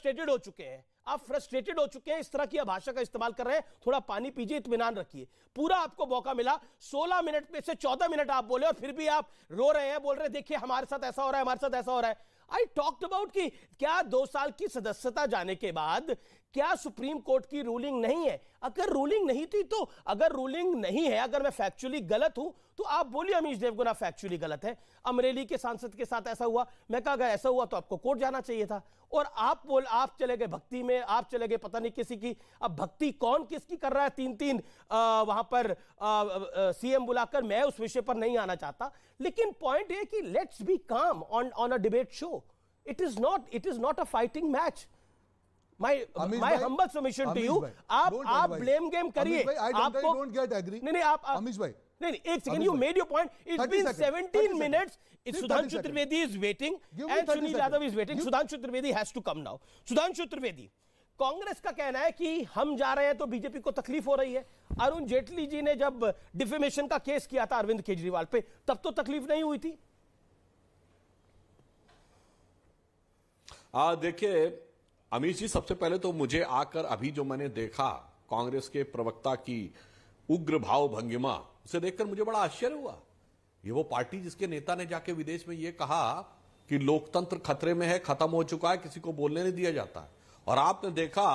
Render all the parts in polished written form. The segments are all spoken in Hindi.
फ्रस्ट्रेटेड हो चुके हैं, आप फ्रस्ट्रेटेड हो चुके हैं, इस तरह की भाषा का इस्तेमाल कर रहे हैं। थोड़ा पानी पीजिए, इत्मीनान रखिए। पूरा आपको मौका मिला, 16 मिनट में से 14 मिनट आप बोले और फिर भी आप रो रहे हैं, बोल रहे हैं देखिए हमारे साथ ऐसा हो रहा है, हमारे साथ ऐसा हो रहा है। आई टॉक्ड अबाउट कि क्या 2 साल की सदस्यता जाने के बाद क्या सुप्रीम कोर्ट की रूलिंग नहीं है? अगर रूलिंग नहीं थी तो, अगर रूलिंग नहीं है, अगर मैं फैक्चुअली गलत हूं तो आप बोलिए अमीश देवगुना फैक्चुअली गलत है, अमरेली के सांसद के साथ ऐसा हुआ। मैं कहा अगर ऐसा हुआ तो आपको कोर्ट जाना चाहिए था, और आप चले गए भक्ति में, आप चले गए पता नहीं किसी की। अब भक्ति कौन किसकी कर रहा है, 3-3 वहां पर सीएम बुलाकर, मैं उस विषय पर नहीं आना चाहता, लेकिन पॉइंट है कि लेट्स बी काम on a debate show. It is not a fighting match. My humble submission to you, आप blame game करिए। आपको नहीं आप अमीश भाई नहीं एक second, you made your point. It's been 17 minutes. Sudhanshu Trivedi is waiting and Sunil Yadav is waiting. Sudhanshu Trivedi has to come now. Sudhanshu Trivedi, Congress का कहना है कि हम जा रहे हैं तो बीजेपी को तकलीफ हो रही है। अरुण जेटली जी ने जब डिफेमेशन का केस किया था अरविंद केजरीवाल पे, तब तो तकलीफ नहीं हुई थी। देखिए अमीश जी, सबसे पहले तो मुझे आकर अभी जो मैंने देखा कांग्रेस के प्रवक्ता की उग्र भाव भंगिमा, उसे देखकर मुझे बड़ा आश्चर्य हुआ। ये वो पार्टी जिसके नेता ने जाके विदेश में ये कहा कि लोकतंत्र खतरे में है, खत्म हो चुका है, किसी को बोलने नहीं दिया जाता है, और आपने देखा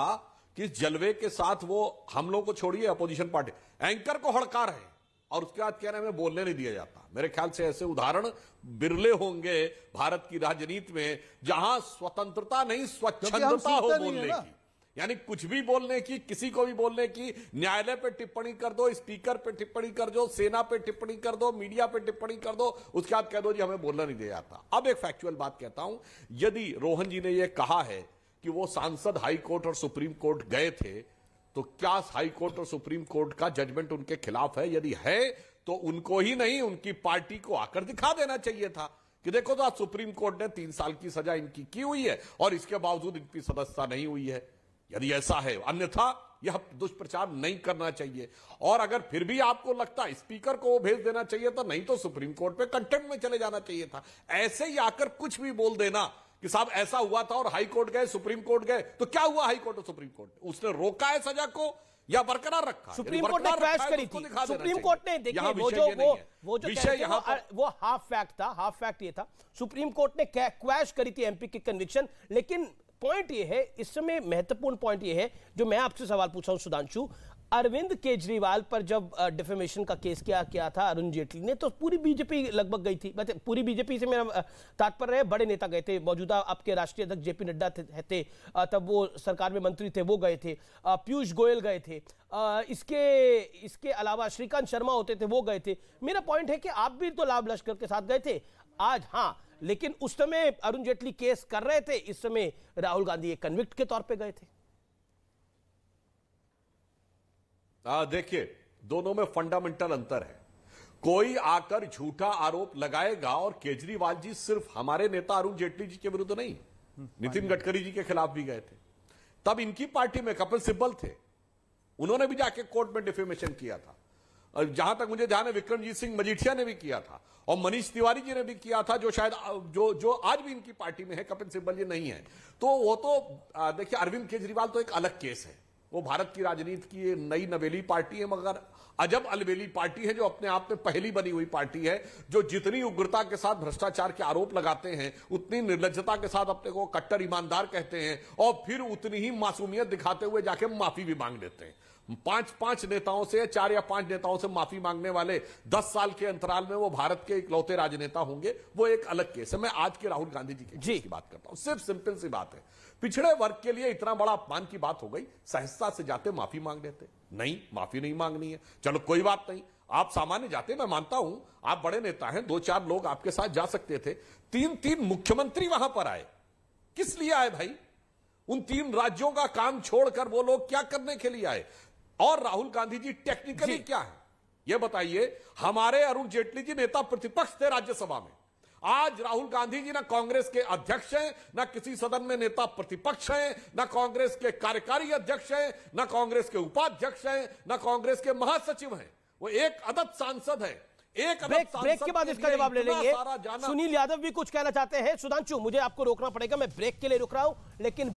कि जलवे के साथ वो हम लोगों को छोड़िए अपोजिशन पार्टी एंकर को हड़का रहे हैं, और उसके बाद कह रहे हैं हमें बोलने नहीं दिया जाता। मेरे ख्याल से ऐसे उदाहरण बिरले होंगे भारत की राजनीति में जहां स्वतंत्रता नहीं स्वच्छंदता हो बोलने की, यानी कुछ भी बोलने की, किसी को भी बोलने की। न्यायालय पे टिप्पणी कर दो, स्पीकर पे टिप्पणी कर दो, सेना पे टिप्पणी कर दो, मीडिया पे टिप्पणी कर दो, उसके बाद कह दो जी हमें बोलना नहीं दिया जाता। अब एक फैक्चुअल बात कहता हूं, यदि रोहन जी ने यह कहा है कि वो सांसद हाई कोर्ट और सुप्रीम कोर्ट गए थे, तो क्या हाई कोर्ट और सुप्रीम कोर्ट का जजमेंट उनके खिलाफ है? यदि है तो उनको ही नहीं, उनकी पार्टी को आकर दिखा देना चाहिए था कि देखो तो आज सुप्रीम कोर्ट ने 3 साल की सजा इनकी की हुई है और इसके बावजूद इनकी सदस्यता नहीं हुई है। यदि ऐसा है, अन्यथा यह दुष्प्रचार नहीं करना चाहिए। और अगर फिर भी आपको लगता है स्पीकर को वो भेज देना चाहिए था, नहीं तो सुप्रीम कोर्ट पे कंटेम्प्ट में चले जाना चाहिए था। ऐसे ही आकर कुछ भी बोल देना कि साहब ऐसा हुआ था और हाई कोर्ट गए, सुप्रीम कोर्ट गए, तो क्या हुआ हाई कोर्ट और सुप्रीम कोर्ट? उसने रोका है सजा को या बरकरार रखा? सुप्रीम कोर्ट ने क्रैश करी थी। सुप्रीम कोर्ट ने, देखिए वो जो विषय वो हाफ फैक्ट था, हाफ फैक्ट ये था, सुप्रीम कोर्ट ने क्रैश करी थी एमपी की कन्विक्शन। लेकिन पॉइंट ये है, इस समय महत्वपूर्ण पॉइंट ये है जो मैं आपसे सवाल पूछा हूं सुधांशु, अरविंद केजरीवाल पर जब डिफेमेशन का केस किया था अरुण जेटली ने, तो पूरी बीजेपी लगभग गई थी। पूरी बीजेपी से मेरा तात्पर्य है बड़े नेता गए थे, मौजूदा आपके राष्ट्रीय अध्यक्ष जेपी नड्डा थे, तब वो सरकार में मंत्री थे, वो गए थे, पीयूष गोयल गए थे, इसके अलावा श्रीकांत शर्मा होते थे, वो गए थे। मेरा पॉइंट है कि आप भी तो लाभ लश्कर के साथ गए थे आज, हाँ, लेकिन उस समय अरुण जेटली केस कर रहे थे, इस समय राहुल गांधी एक कन्विक्ट के तौर पे गए थे। देखिए दोनों में फंडामेंटल अंतर है। कोई आकर झूठा आरोप लगाएगा, और केजरीवाल जी सिर्फ हमारे नेता अरुण जेटली जी के विरुद्ध नहीं, नितिन गडकरी जी के खिलाफ भी गए थे। तब इनकी पार्टी में कपिल सिब्बल थे, उन्होंने भी जाके कोर्ट में डिफेमेशन किया था। और जहां तक मुझे ध्यान है विक्रमजीत सिंह मजीठिया ने भी किया था, और मनीष तिवारी जी ने भी किया था, जो शायद जो आज भी इनकी पार्टी में है, कपिल सिब्बल जी नहीं है। तो वो तो देखिए अरविंद केजरीवाल तो एक अलग केस है, वो भारत की राजनीति की नई नवेली पार्टी है, मगर अजब अलबेली पार्टी है, जो अपने आप में पहली बनी हुई पार्टी है, जो जितनी उग्रता के साथ भ्रष्टाचार के आरोप लगाते हैं, उतनी निर्लज्जता के साथ अपने को कट्टर ईमानदार कहते हैं, और फिर उतनी ही मासूमियत दिखाते हुए जाके माफी भी मांग लेते हैं। 5 नेताओं से, 4 या 5 नेताओं से माफी मांगने वाले 10 साल के अंतराल में वो भारत के इकलौते राजनेता होंगे, वो एक अलग केस है। मैं आज के राहुल गांधी जी के केस की बात करता हूं। सिर्फ सिंपल सी बात है, पिछड़े वर्ग के लिए इतना बड़ा अपमान की बात हो गई, सहजता से जाते माफी मांग लेते। नहीं, माफी नहीं मांगनी है, चलो कोई बात नहीं, आप सामान्य जाते, मैं मानता हूं आप बड़े नेता हैं, 2-4 लोग आपके साथ जा सकते थे। 3 मुख्यमंत्री वहां पर आए, किस लिए आए भाई? उन 3 राज्यों का काम छोड़कर वो लोग क्या करने के लिए आए? और राहुल गांधी जी टेक्निकली क्या है ये बताइए? हमारे अरुण जेटली जी नेता प्रतिपक्ष थे राज्यसभा में, आज राहुल गांधी जी ना कांग्रेस के अध्यक्ष हैं, ना किसी सदन में नेता प्रतिपक्ष हैं, ना कांग्रेस के कार्यकारी अध्यक्ष हैं, ना कांग्रेस के उपाध्यक्ष हैं, ना कांग्रेस के महासचिव हैं। वो एक अदद सांसद है। ब्रेक के बाद इसका जवाब ले लेंगे। सुनील यादव भी कुछ कहना चाहते हैं। सुधांशु, मुझे आपको रोकना पड़ेगा, मैं ब्रेक के लिए रुक रहा हूं, लेकिन